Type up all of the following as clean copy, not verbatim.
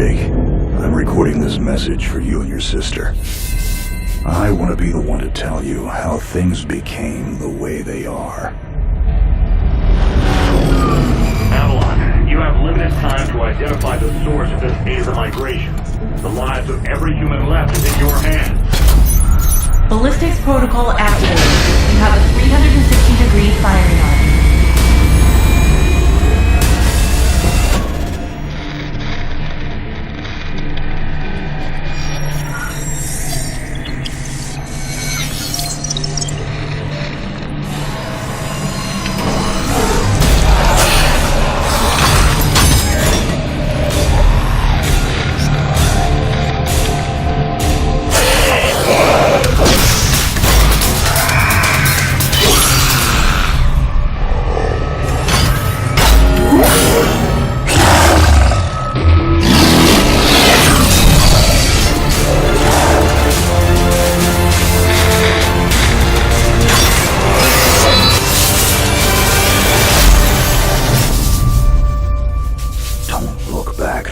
Jake, I'm recording this message for you and your sister. I want to be the one to tell you how things became the way they are. Avalon, you have limited time to identify the source of this Aza migration. The lives of every human left is in your hands. Ballistics protocol activated. You have a 360-degree firing arc.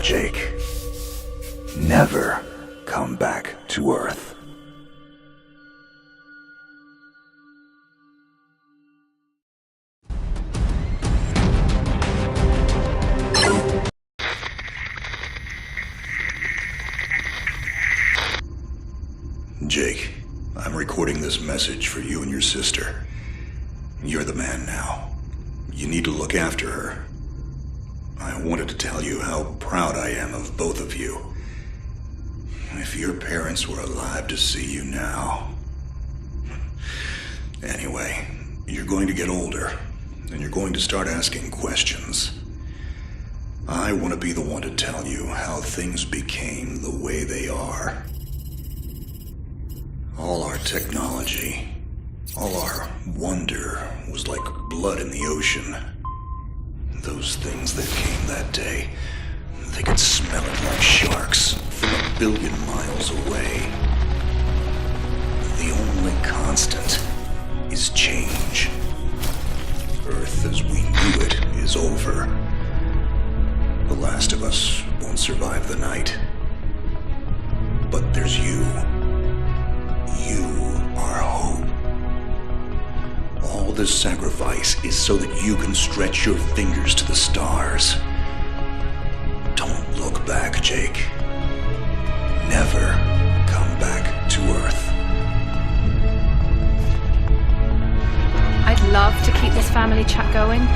Jake. Never come back to Earth. Jake, I'm recording this message for you and your sister. You're the man now. You need to look after her. I wanted to tell you how proud I am of both of you. If your parents were alive to see you now. Anyway, you're going to get older, and you're going to start asking questions. I want to be the one to tell you how things became the way they are. All our technology, all our wonder was like blood in the ocean. Those things that came that day, they could smell it like sharks from 1 billion miles away. The only constant is change. Earth as we knew it is over. The last of us won't survive the night. But there's you. You are hope. All this sacrifice is so that you can stretch your fingers to the stars. Don't look back, Jake. Never come back to Earth. I'd love to keep this family chat going,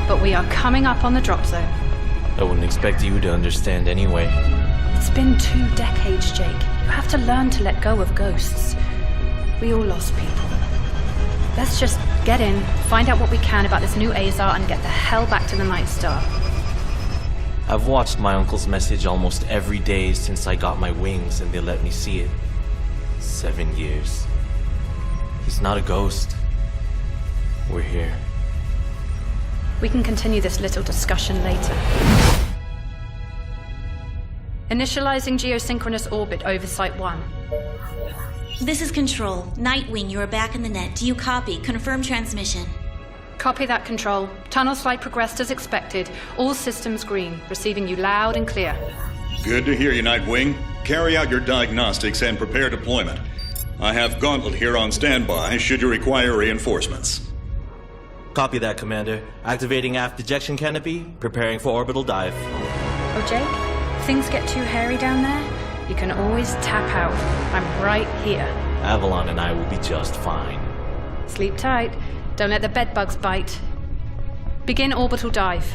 but we are coming up on the drop zone. I wouldn't expect you to understand anyway. It's been 2 decades, Jake. You have to learn to let go of ghosts. We all lost people. Let's just get in, find out what we can about this new Azar, and get the hell back to the Night Star. I've watched my uncle's message almost every day since I got my wings and they let me see it. 7 years. He's not a ghost. We're here. We can continue this little discussion later. Initializing geosynchronous orbit over Site 1. This is Control. Nightwing, you are back in the net. Do you copy? Confirm transmission. Copy that, Control. Tunnel slide progressed as expected. All systems green. Receiving you loud and clear. Good to hear you, Nightwing. Carry out your diagnostics and prepare deployment. I have Gauntlet here on standby should you require reinforcements. Copy that, Commander. Activating aft ejection canopy, preparing for orbital dive. Oh, Jake? If things get too hairy down there, you can always tap out. I'm right here. Avalon and I will be just fine. Sleep tight. Don't let the bedbugs bite. Begin orbital dive.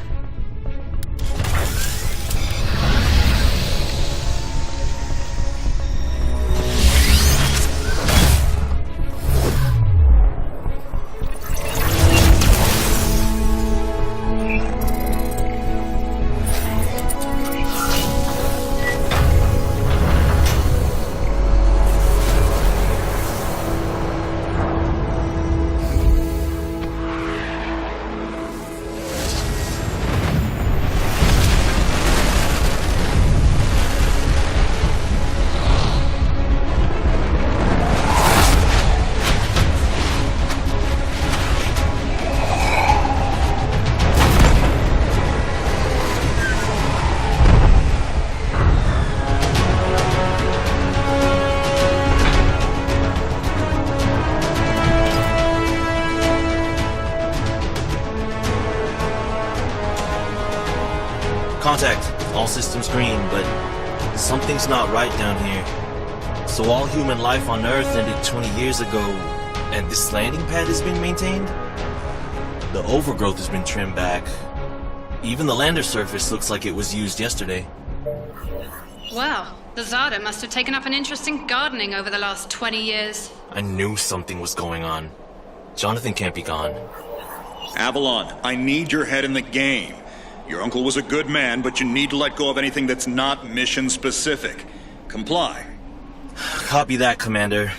Contact. All systems green, but something's not right down here. So all human life on Earth ended 20 years ago, and this landing pad has been maintained? The overgrowth has been trimmed back. Even the lander surface looks like it was used yesterday. Well, the Zada must have taken up an interest in gardening over the last 20 years. I knew something was going on. Jonathan can't be gone. Avalon, I need your head in the game. Your uncle was a good man, but you need to let go of anything that's not mission-specific. Comply. Copy that, Commander.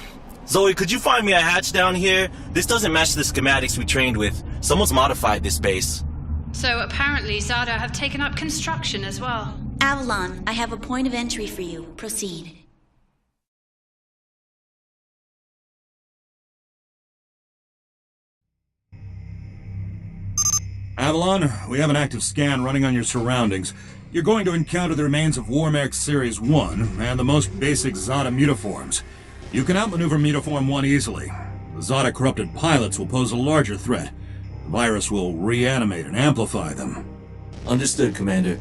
Zoe, could you find me a hatch down here? This doesn't match the schematics we trained with. Someone's modified this base. So apparently Zada have taken up construction as well. Avalon, I have a point of entry for you. Proceed. Avalon, we have an active scan running on your surroundings. You're going to encounter the remains of Warmack Series 1 and the most basic Zada mutaforms. You can outmaneuver Mutaform 1 easily. The Zada corrupted pilots will pose a larger threat. The virus will reanimate and amplify them. Understood, Commander.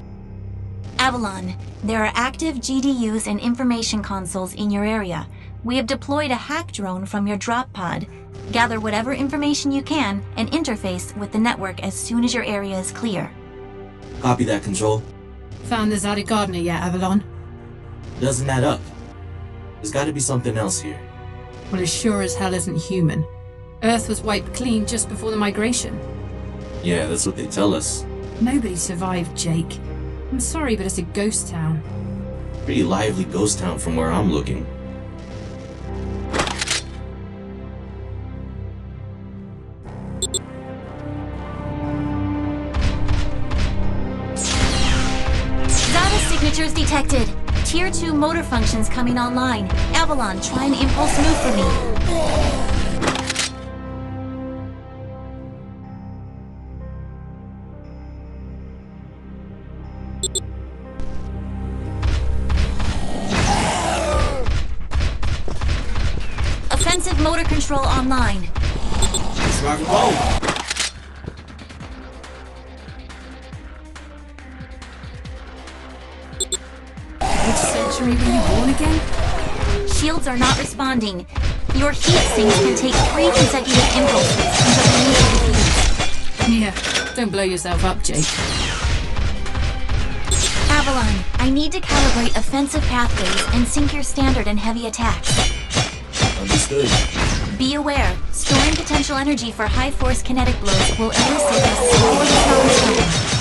Avalon, there are active GDUs and information consoles in your area. We have deployed a hack drone from your drop pod. Gather whatever information you can and interface with the network as soon as your area is clear. Copy that, Control. Found the Zada gardener yet, Avalon? Doesn't add up. There's gotta be something else here. Well, it sure as hell isn't human. Earth was wiped clean just before the migration. Yeah, that's what they tell us. Nobody survived, Jake. I'm sorry, but it's a ghost town. Pretty lively ghost town from where I'm looking. Zada signatures detected. Tier 2 motor functions coming online. Avalon, try an impulse move for me. Offensive motor control online. Rock and roll. Which century were you born again? Shields are not responding. Your heat sinks can take 3 consecutive impulses until they need to defuse. Yeah, don't blow yourself up, Jake. Avalon, I need to calibrate offensive pathways and sync your standard and heavy attacks. Understood. Be aware, storing potential energy for high-force kinetic blows will elicit a slower response.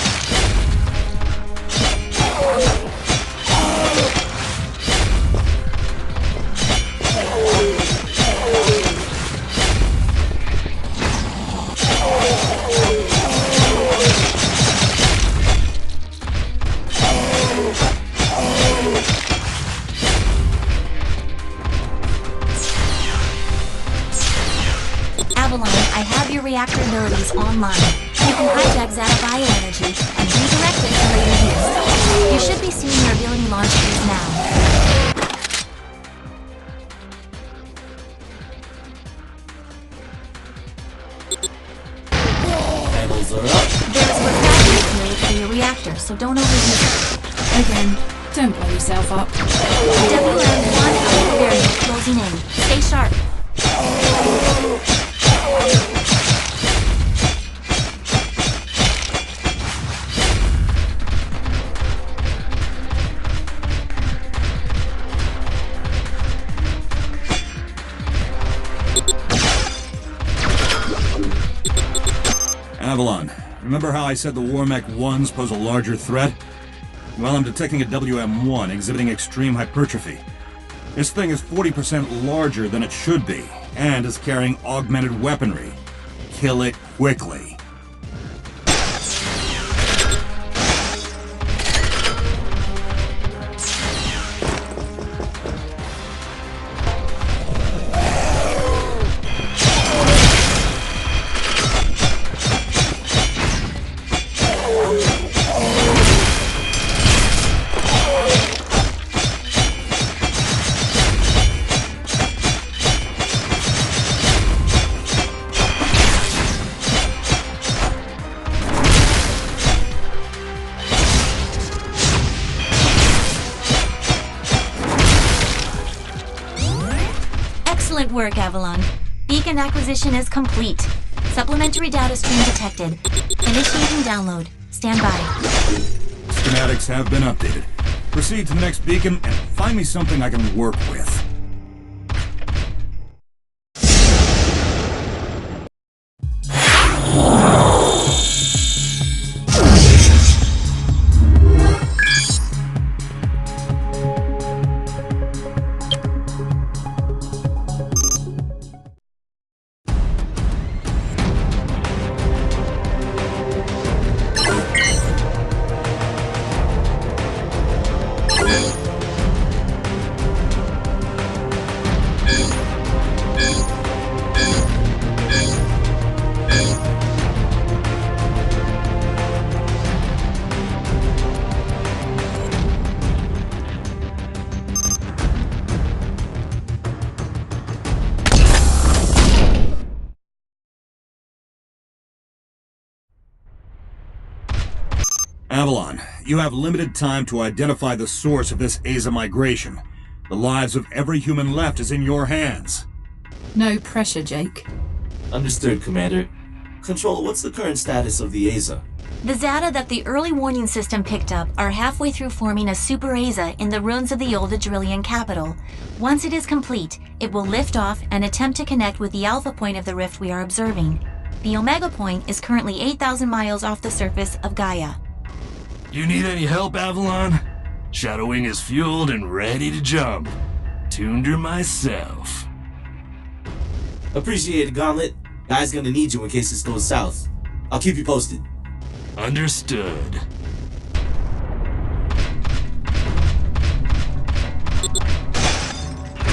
Avalon, I have your reactor abilities online. You can hijack Zada bioenergy and redirect it to later use. You should be seeing your ability launch keys now. Panels are up. There's a refractory period for your reactor, so don't overheat it. Again, don't blow yourself up. WM1 alpha variant closing in. Stay sharp. Avalon, remember how I said the Warmack 1s pose a larger threat? Well, I'm detecting a WM1 exhibiting extreme hypertrophy. This thing is 40% larger than it should be, and is carrying augmented weaponry. Kill it quickly. work, Avalon. Beacon acquisition is complete. Supplementary data stream detected. Initiating download. Stand by. Schematics have been updated. Proceed to the next beacon and find me something I can work with. Avalon, you have limited time to identify the source of this Aza migration. The lives of every human left is in your hands. No pressure, Jake. Understood, Commander. Control, what's the current status of the Aza? The Zata that the early warning system picked up are halfway through forming a super Aza in the ruins of the old Adrillian capital. Once it is complete, it will lift off and attempt to connect with the alpha point of the rift we are observing. The Omega point is currently 8,000 miles off the surface of Gaia. You need any help, Avalon? Shadowwing is fueled and ready to jump. Tuned her myself. Appreciate it, Gauntlet. Guy's gonna need you in case this goes south. I'll keep you posted. Understood.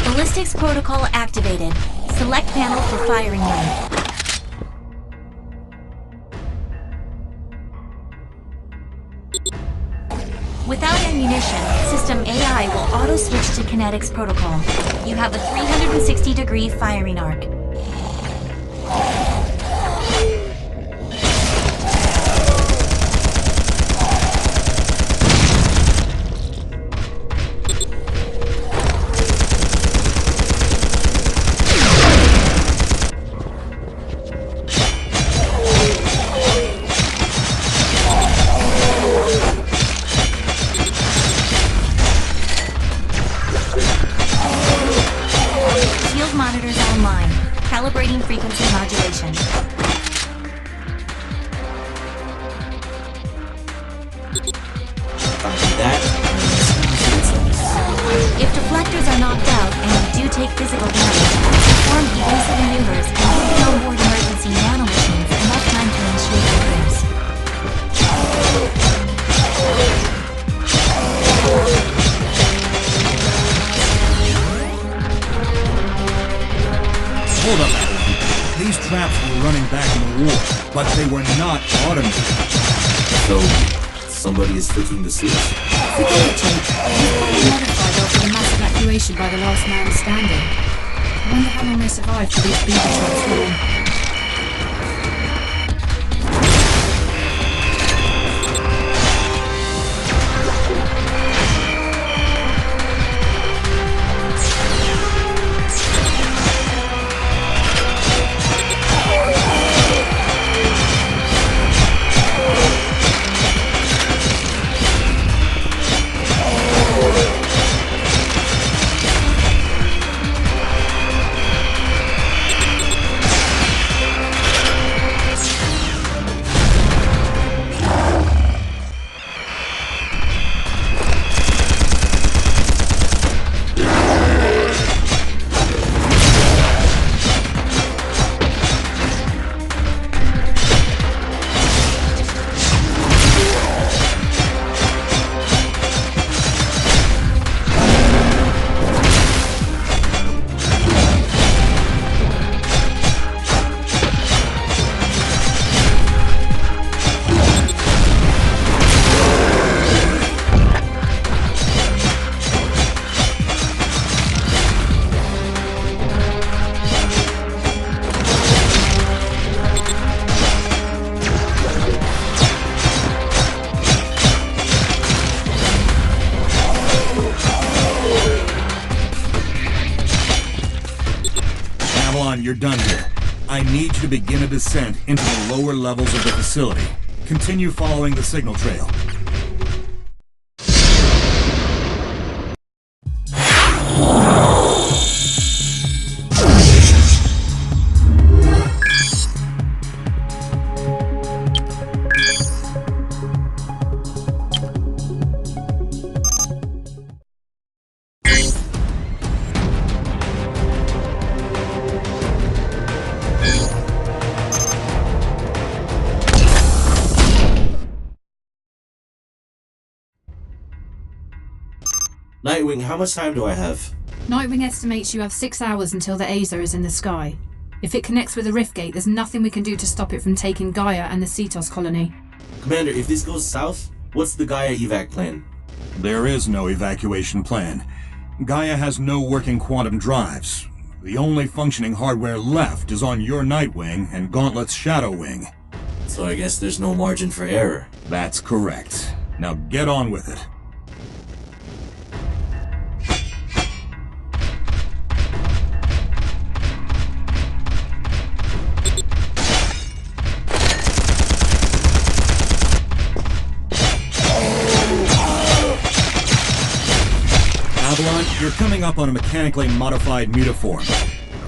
Ballistics protocol activated. Select panel for firing range. Without ammunition, System AI will auto-switch to Kinetics protocol. You have a 360-degree firing arc. Calibrating frequency modulation. If deflectors are knocked out and you do take physical damage, perform evasive maneuvers and give the onboard emergency nanomachines enough time to initiate repairs. Hold up, Avalon. These traps were running back in the war, but they were not automated. So, somebody is flicking the switch? We got it, Jake. He's probably modified after the mass evacuation by the last man standing. I wonder how long they survived for these beacon traps to run. you're done here. I need you to begin a descent into the lower levels of the facility. Continue following the signal trail. Nightwing, how much time do I have? Nightwing estimates you have 6 hours until the Azer is in the sky. If it connects with the rift gate, there's nothing we can do to stop it from taking Gaia and the Cetos colony. Commander, if this goes south, what's the Gaia evac plan? There is no evacuation plan. Gaia has no working quantum drives. The only functioning hardware left is on your Nightwing and Gauntlet's Shadow Wing. So I guess there's no margin for error. That's correct. Now get on with it. Avalon, you're coming up on a mechanically modified mutaform.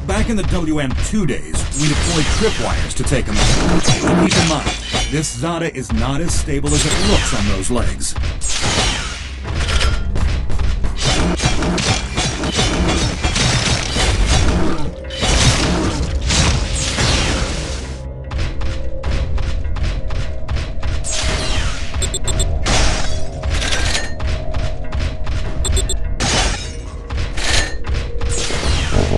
Back in the WM2 days, we deployed tripwires to take them out. Keep in mind, this Zada is not as stable as it looks on those legs.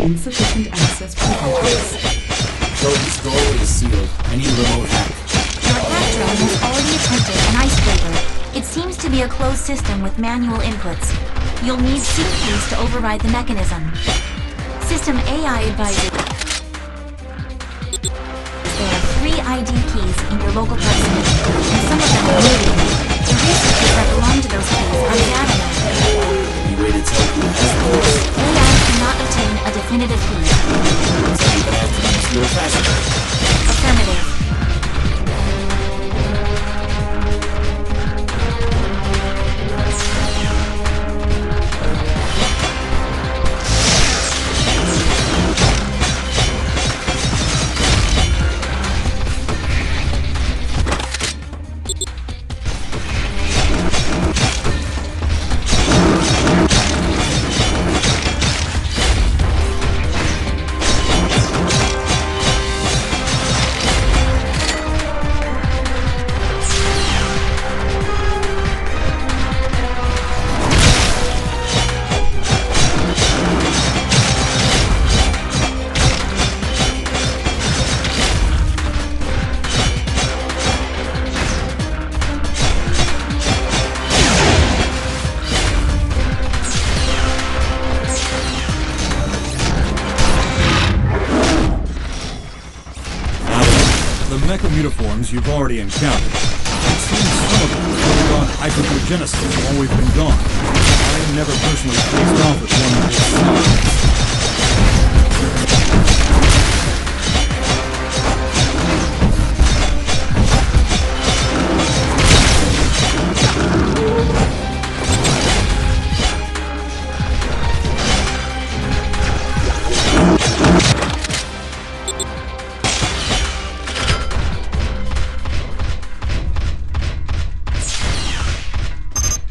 Insufficient access provided. So this doorway is sealed. I need a remote hack. Your hack drone has already attempted an icebreaker. It seems to be a closed system with manual inputs. You'll need sync keys to override the mechanism. System AI advises. There are 3 ID keys in your local proximity, and some of them are moving. The researchers that belong to those keys are data. Any way to tell who has those? AI cannot obtain a definitive key. So you can have to use your fashion. Affirmative. Mechomutiforms you've already encountered. It seems some of them have undergone hyperglygenesis while we've been gone. I have never personally faced off with one this size.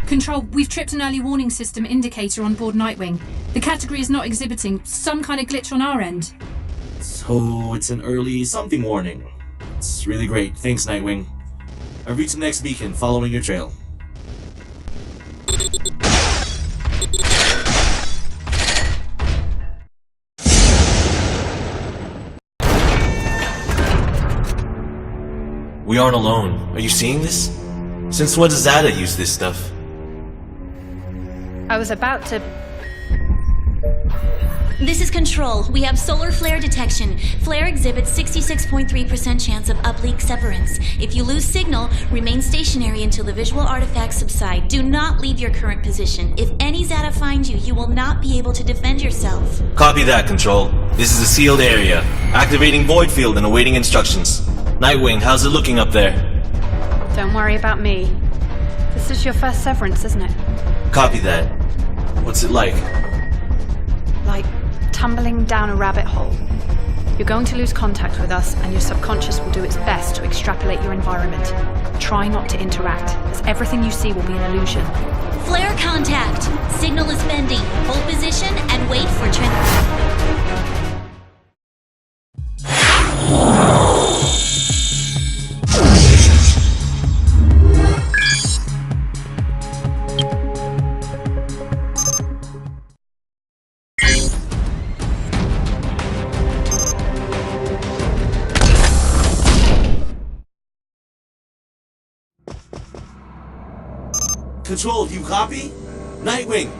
Control, we've tripped an early warning system indicator on board Nightwing. The category is not exhibiting some kind of glitch on our end. So it's an early something warning. It's really great. Thanks, Nightwing. I've reached the next beacon, following your trail. We aren't alone. Are you seeing this? Since when does Zada use this stuff? I was about to... This is Control. We have solar flare detection. Flare exhibits 66.3% chance of uplink severance. If you lose signal, remain stationary until the visual artifacts subside. Do not leave your current position. If any Zata find you, you will not be able to defend yourself. Copy that, Control. This is a sealed area. Activating void field and awaiting instructions. Nightwing, how's it looking up there? Don't worry about me. This is your first severance, isn't it? Copy that. What's it like? Like tumbling down a rabbit hole. You're going to lose contact with us, and your subconscious will do its best to extrapolate your environment. Try not to interact, as everything you see will be an illusion. Flare contact. Signal is bending. Hold position and wait for Control, do you copy? Nightwing!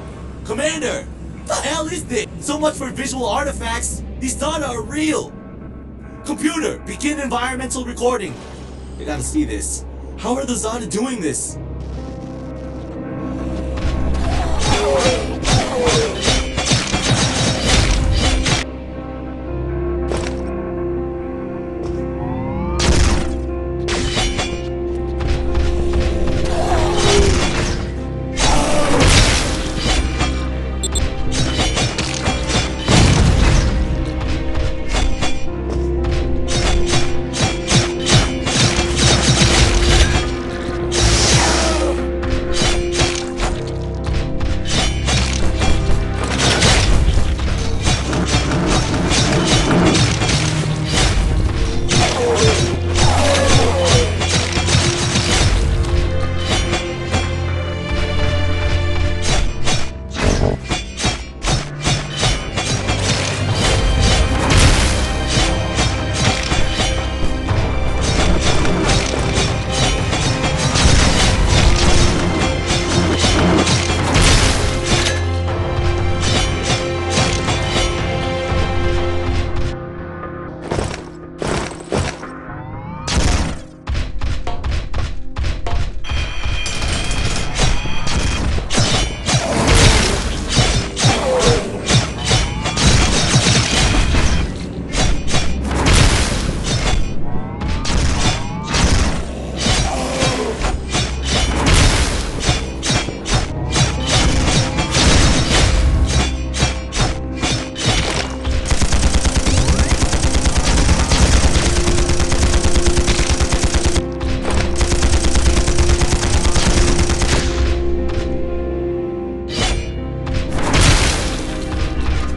Commander! The hell is this? So much for visual artifacts! These data are real! Computer, begin environmental recording! I gotta see this. How are the Zada doing this?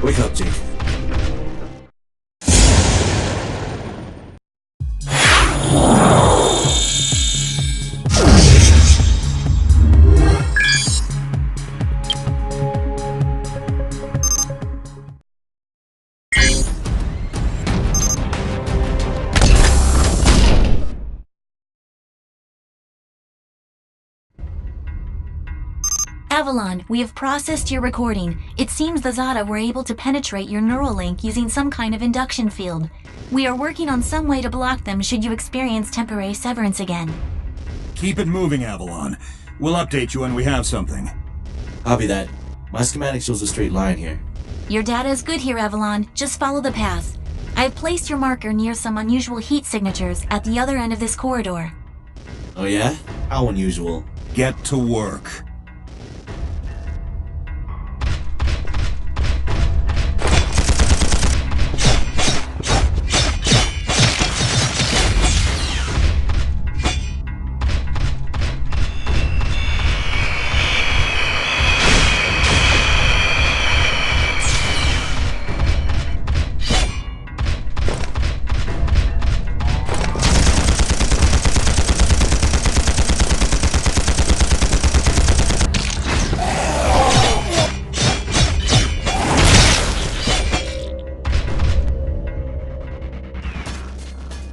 Wake up, Jake. Avalon, we have processed your recording. It seems the Zada were able to penetrate your neural link using some kind of induction field. We are working on some way to block them should you experience temporary severance again. Keep it moving, Avalon. We'll update you when we have something. Copy that. My schematic shows a straight line here. Your data is good here, Avalon. Just follow the path. I have placed your marker near some unusual heat signatures at the other end of this corridor. Oh yeah? How unusual? Get to work.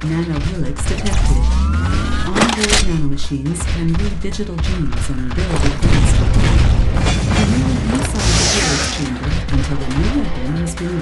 Nanohelix detected. Onboard nanomachines can read digital genes and build advanced equipment. Remain inside the helix chamber until a new weapon has been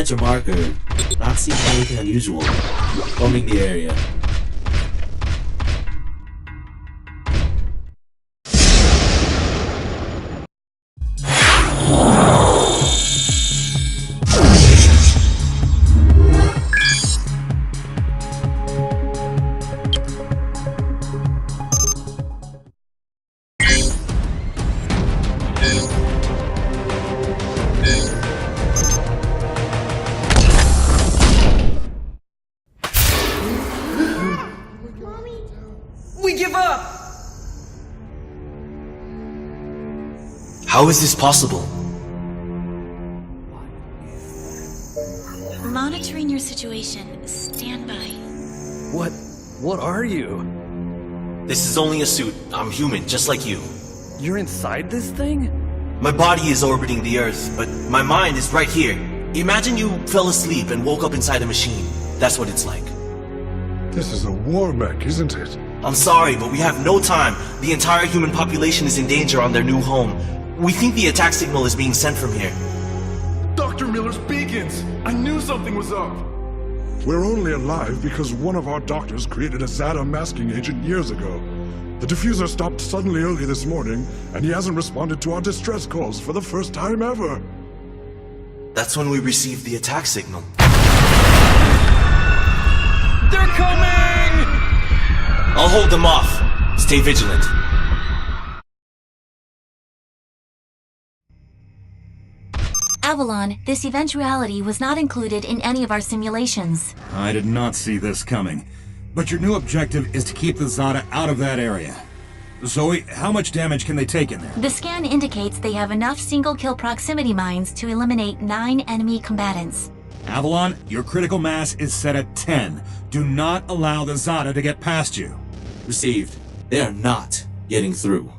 Scratch or marker. Not seeing anything unusual. Combing the area. How is this possible? Monitoring your situation. Stand by. What are you? This is only a suit. I'm human, just like you. You're inside this thing? My body is orbiting the Earth, but my mind is right here. Imagine you fell asleep and woke up inside a machine. That's what it's like. This is a war mech, isn't it? I'm sorry, but we have no time. The entire human population is in danger on their new home. We think the attack signal is being sent from here. Dr. Miller's beacons! I knew something was up! We're only alive because one of our doctors created a Zada masking agent years ago. The diffuser stopped suddenly early this morning, and he hasn't responded to our distress calls for the first time ever. That's when we received the attack signal. They're coming! I'll hold them off. Stay vigilant. Avalon, this eventuality was not included in any of our simulations. I did not see this coming. But your new objective is to keep the Zada out of that area. Zoe, how much damage can they take in there? The scan indicates they have enough single-kill proximity mines to eliminate 9 enemy combatants. Avalon, your critical mass is set at 10. Do not allow the Zada to get past you. Received. They are not getting through.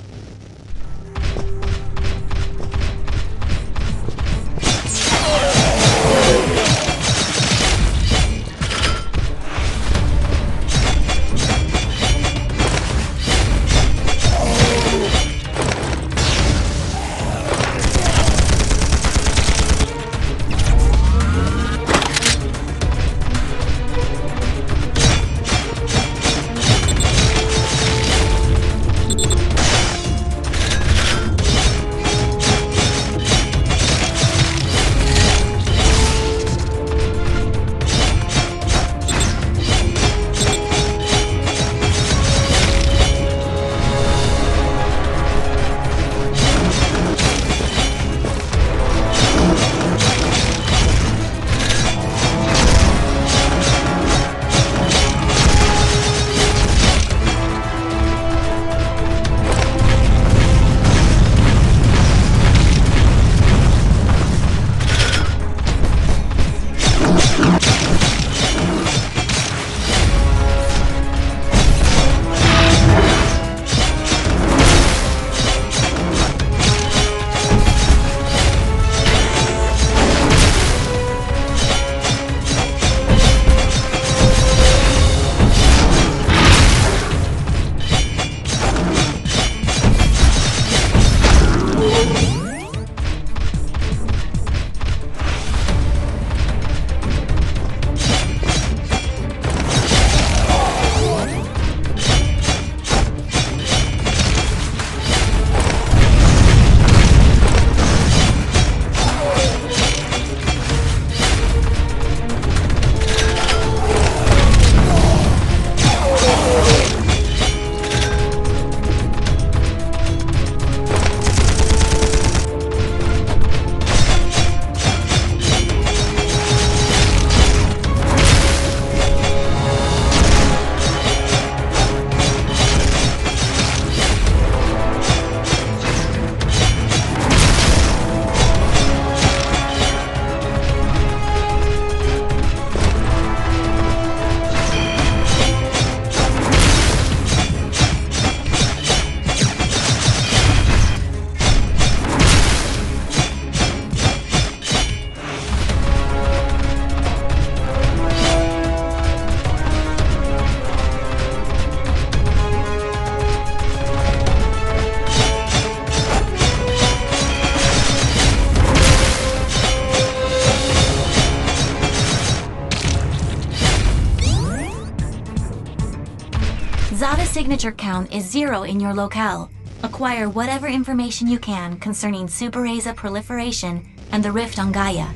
Zada's signature count is 0 in your locale. Acquire whatever information you can concerning Super Aza proliferation and the rift on Gaia.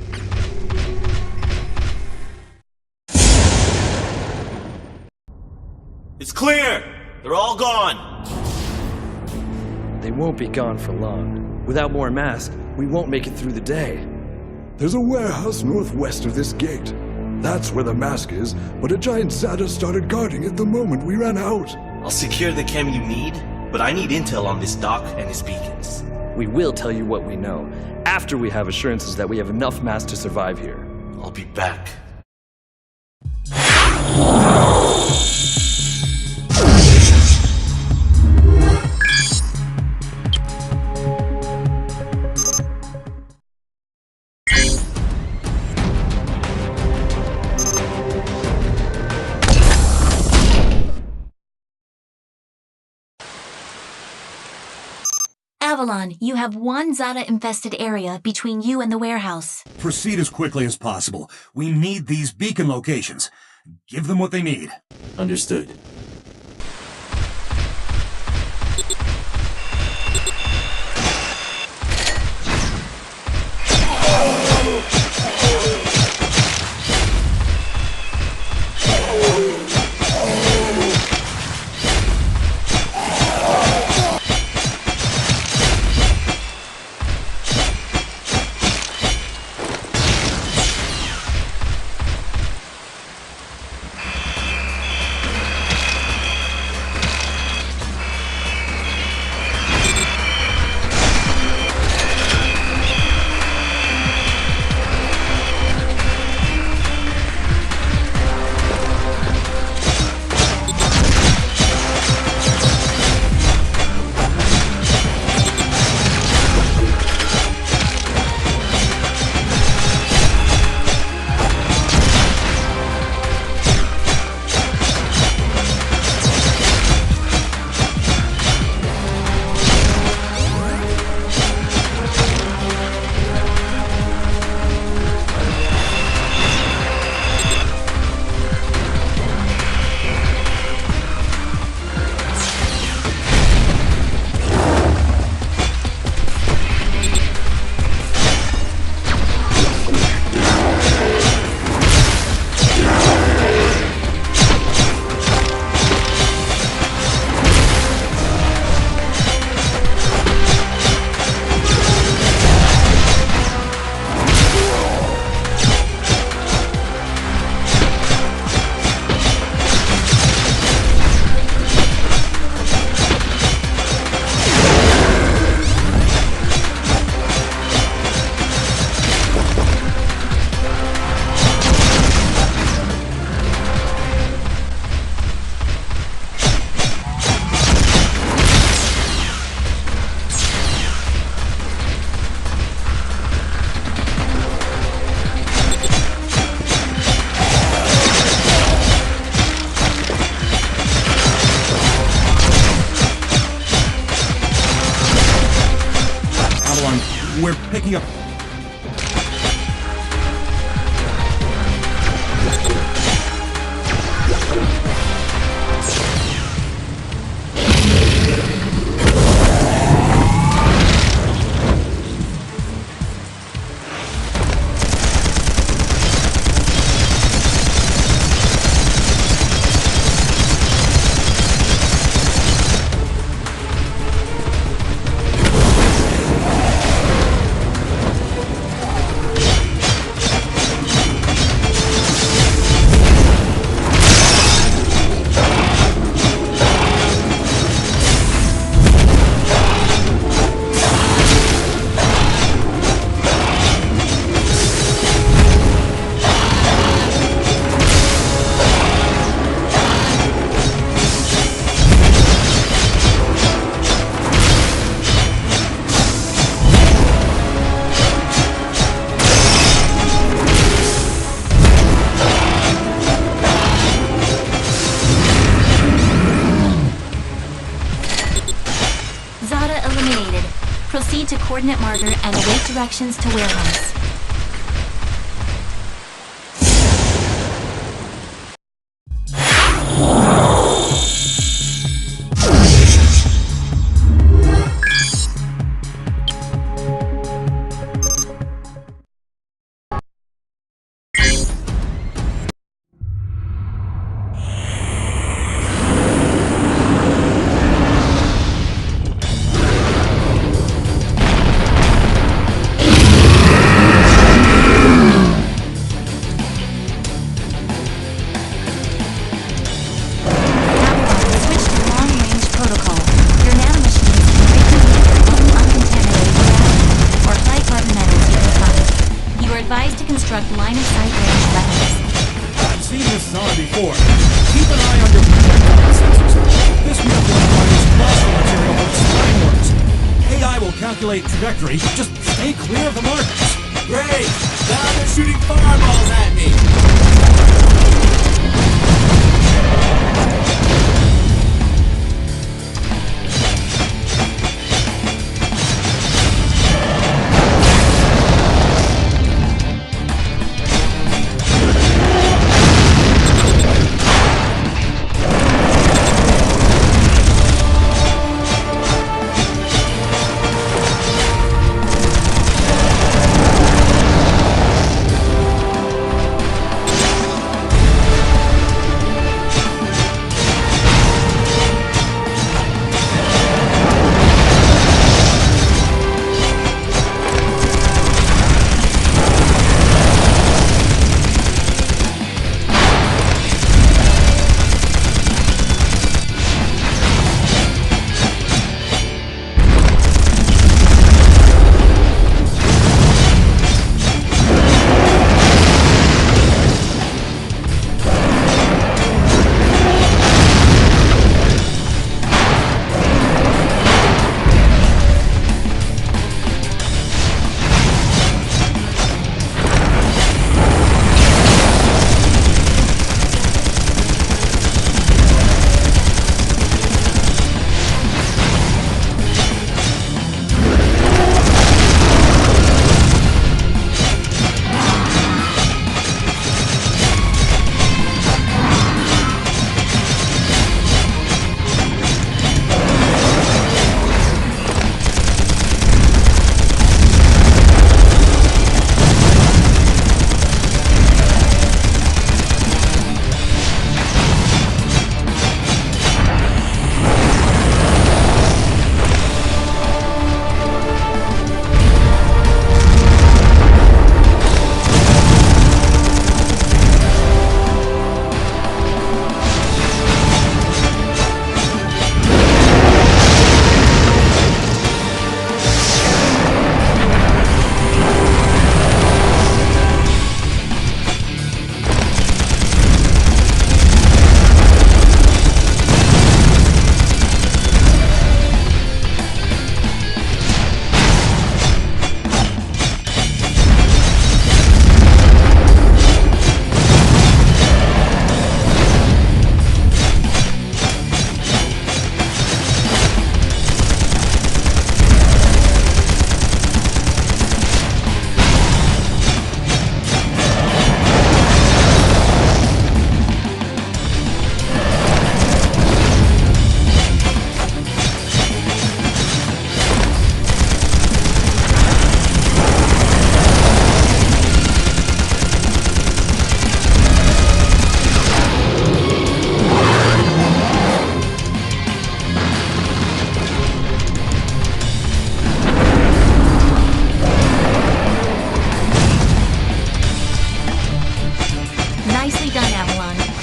It's clear! They're all gone! They won't be gone for long. Without more masks, we won't make it through the day. There's a warehouse northwest of this gate. That's where the mask is, but a giant Zada started guarding it the moment we ran out. I'll secure the chem you need, but I need intel on this doc and his beacons. We will tell you what we know, after we have assurances that we have enough masks to survive here. I'll be back. Avalon, you have one Zada-infested area between you and the warehouse. Proceed as quickly as possible. We need these beacon locations. Give them what they need. Understood. We're picking up... Proceed to coordinate marker and await directions to warehouse. calculate trajectory. Just stay clear of the markers. Great! Now they're shooting fireballs at me!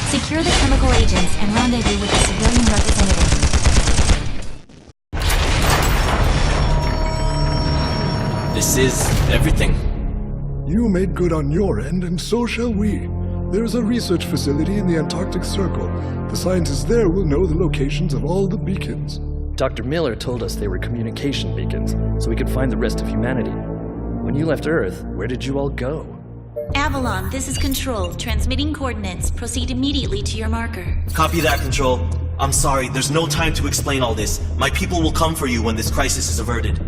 Secure the chemical agents and rendezvous with the civilian representative. This is everything. You made good on your end, and so shall we. There is a research facility in the Antarctic Circle. The scientists there will know the locations of all the beacons. Dr. Miller told us they were communication beacons, so we could find the rest of humanity. When you left Earth, where did you all go? Avalon, this is Control. Transmitting coordinates. Proceed immediately to your marker. Copy that, Control. I'm sorry, there's no time to explain all this. My people will come for you when this crisis is averted.